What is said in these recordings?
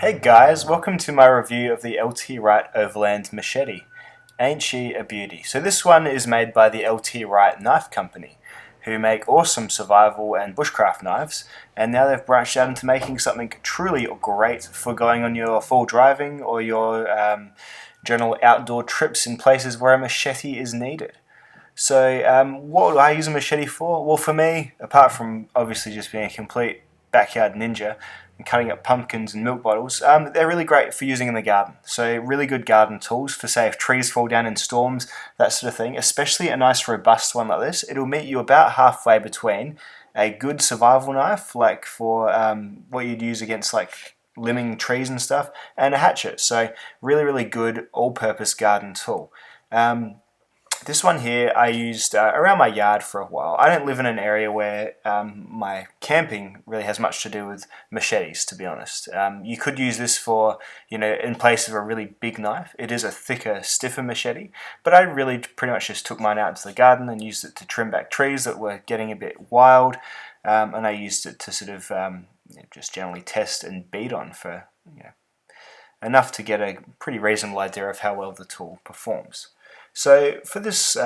Hey guys, welcome to my review of the L.T Wright Overland Machete. Ain't she a beauty? So this one is made by the L.T Wright Knife Company, who make awesome survival and bushcraft knives, and now they've branched out into making something truly great for going on your full driving or your general outdoor trips in places where a machete is needed. So what do I use a machete for? Well, for me, apart from obviously just being a complete backyard ninja and cutting up pumpkins and milk bottles, they're really great for using in the garden. So really good garden tools for, say, if trees fall down in storms, that sort of thing. Especially a nice robust one like this. It'll meet you about halfway between a good survival knife, like for what you'd use against like limbing trees and stuff, and a hatchet. So really good all-purpose garden tool. This one here I used around my yard for a while. I don't live in an area where my camping really has much to do with machetes, to be honest. You could use this for, in place of a really big knife. It is a thicker, stiffer machete, but I really pretty much just took mine out into the garden and used it to trim back trees that were getting a bit wild, and I used it to sort of just generally test and beat on for enough to get a pretty reasonable idea of how well the tool performs. So for this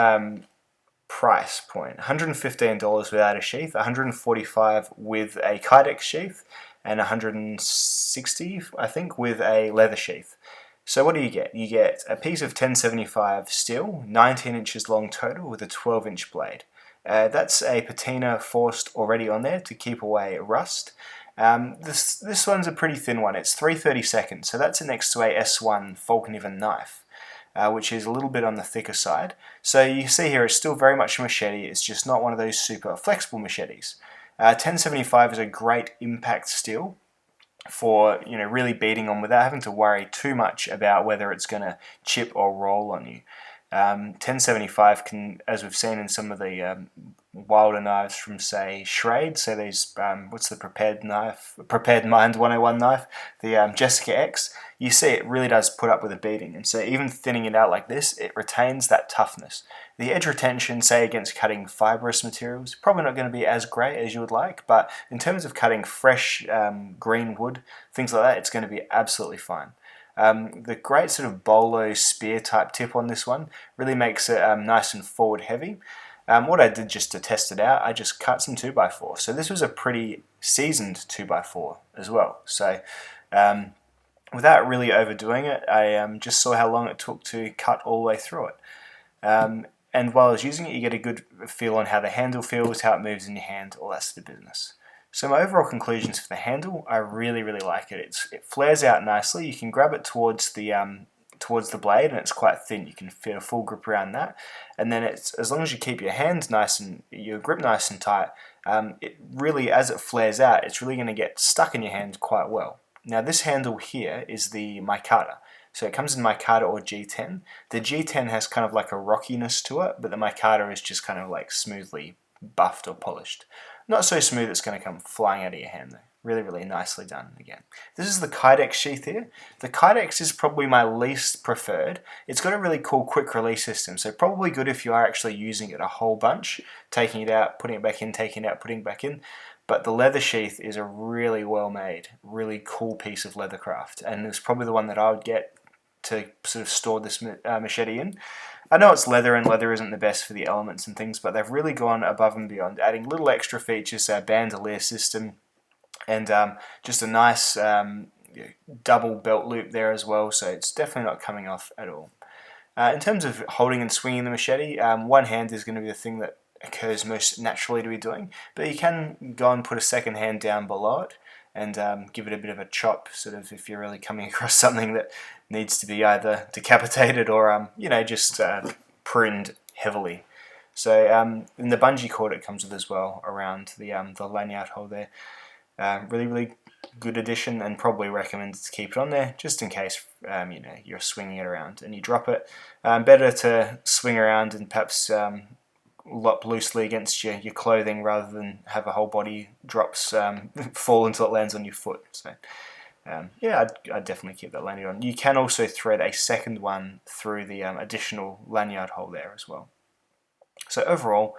price point, $115 without a sheath, $145 with a Kydex sheath, and $160, I think, with a leather sheath. So what do you get? You get a piece of 1075 steel, 19 inches long total with a 12-inch blade. That's a patina forced already on there to keep away rust. This one's a pretty thin one. It's 3/32, so that's next to a S1 Falcon knife. Which is a little bit on the thicker side. So you see here it's still very much a machete, it's just not one of those super flexible machetes. 1075 is a great impact steel for really beating on without having to worry too much about whether it's going to chip or roll on you. 1075 can, as we've seen in some of the wilder knives from, say, Schrade, so these, what's the Prepared Mind 101 knife, the Jessica X, you see it really does put up with a beating, and so even thinning it out like this, it retains that toughness. The edge retention, say, against cutting fibrous materials, probably not going to be as great as you would like, but in terms of cutting fresh green wood, things like that, it's going to be absolutely fine. The great sort of bolo spear type tip on this one really makes it nice and forward heavy. What I did just to test it out, I just cut some 2x4. So this was a pretty seasoned 2x4 as well. So without really overdoing it, I just saw how long it took to cut all the way through it. And while I was using it, you get a good feel on how the handle feels, how it moves in your hand, all that sort of business. So my overall conclusions for the handle, I really like it. It flares out nicely. You can grab it towards the blade, and it's quite thin. You can feel a full grip around that. And then it's, as long as you keep your hand nice and your grip nice and tight, it really, as it flares out, it's really going to get stuck in your hand quite well. Now this handle here is the micarta. So it comes in micarta or G10. The G10 has kind of like a rockiness to it, but the micarta is just kind of like smoothly buffed or polished. Not so smooth it's going to come flying out of your hand though. Really nicely done again. This is the Kydex sheath here. The Kydex is probably my least preferred. It's got a really cool quick release system, so probably good if you are actually using it a whole bunch, taking it out, putting it back in, taking it out, putting it back in. But the leather sheath is a really well made, really cool piece of leathercraft, and it's probably the one that I would get to sort of store this machete in. I know it's leather, and leather isn't the best for the elements and things, but they've really gone above and beyond, adding little extra features, a bandolier system, and just a nice double belt loop there as well, so it's definitely not coming off at all. In terms of holding and swinging the machete, one hand is going to be the thing that occurs most naturally to be doing, but you can go and put a second hand down below it and give it a bit of a chop, sort of if you're really coming across something that needs to be either decapitated or just pruned heavily. So in the bungee cord it comes with as well around the lanyard hole there. Really good addition, and probably recommend to keep it on there just in case you're swinging it around and you drop it. Better to swing around and perhaps lop loosely against your clothing rather than have a whole body drops fall until it lands on your foot. So I'd definitely keep that lanyard on. You can also thread a second one through the additional lanyard hole there as well. So overall,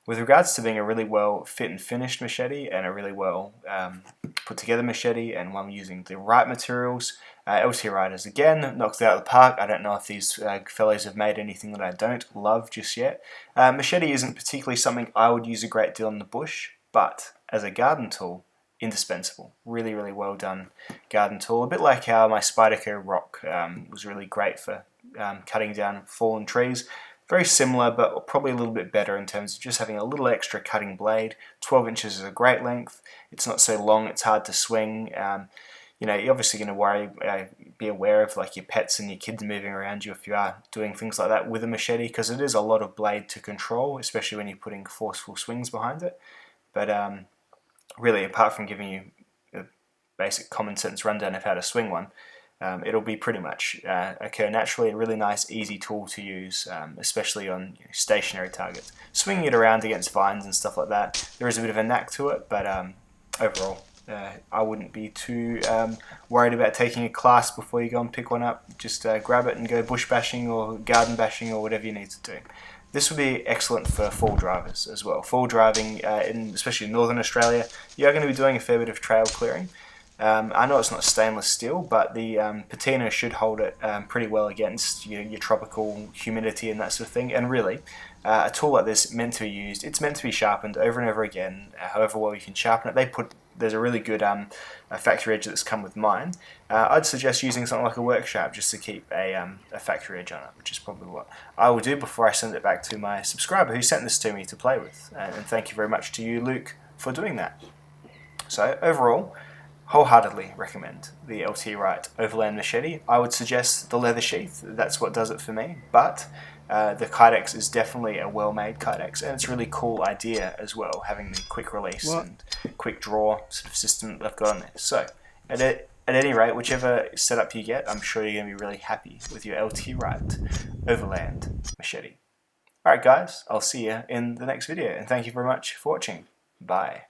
With regards to being a really well fit and finished machete and a really well put together machete and one using the right materials, L.T Wright again knocks it out of the park. I don't know if these fellows have made anything that I don't love just yet. Machete isn't particularly something I would use a great deal in the bush, but as a garden tool, indispensable. Really, really well done garden tool. A bit like how my Spyderco rock was really great for cutting down fallen trees. Very similar, but probably a little bit better in terms of just having a little extra cutting blade. 12 inches is a great length. It's not so long, it's hard to swing. You know, you're obviously going to be aware of like your pets and your kids moving around you if you are doing things like that with a machete, because it is a lot of blade to control, especially when you're putting forceful swings behind it. But really, apart from giving you a basic common sense rundown of how to swing one, it'll be pretty much occur naturally. A really nice, easy tool to use, especially on stationary targets. Swinging it around against vines and stuff like that, there is a bit of a knack to it, but overall, I wouldn't be too worried about taking a class before you go and pick one up. Just grab it and go bush bashing or garden bashing or whatever you need to do. This would be excellent for fall drivers as well. Fall driving, especially in Northern Australia, you are going to be doing a fair bit of trail clearing. I know it's not stainless steel, but the patina should hold it pretty well against your tropical humidity and that sort of thing. And really, a tool like this meant to be used. It's meant to be sharpened over and over again, however well you can sharpen it. There's a really good factory edge that's come with mine. I'd suggest using something like a work sharp just to keep a factory edge on it, which is probably what I will do before I send it back to my subscriber who sent this to me to play with. And thank you very much to you, Luke, for doing that. So overall, wholeheartedly recommend the L.T Wright Overland Machete. I would suggest the leather sheath. That's what does it for me. But the Kydex is definitely a well-made Kydex, and it's a really cool idea as well, having the quick release and quick draw sort of system that they've got on there. So, at any rate, whichever setup you get, I'm sure you're going to be really happy with your L.T Wright Overland Machete. Alright guys, I'll see you in the next video, and thank you very much for watching. Bye.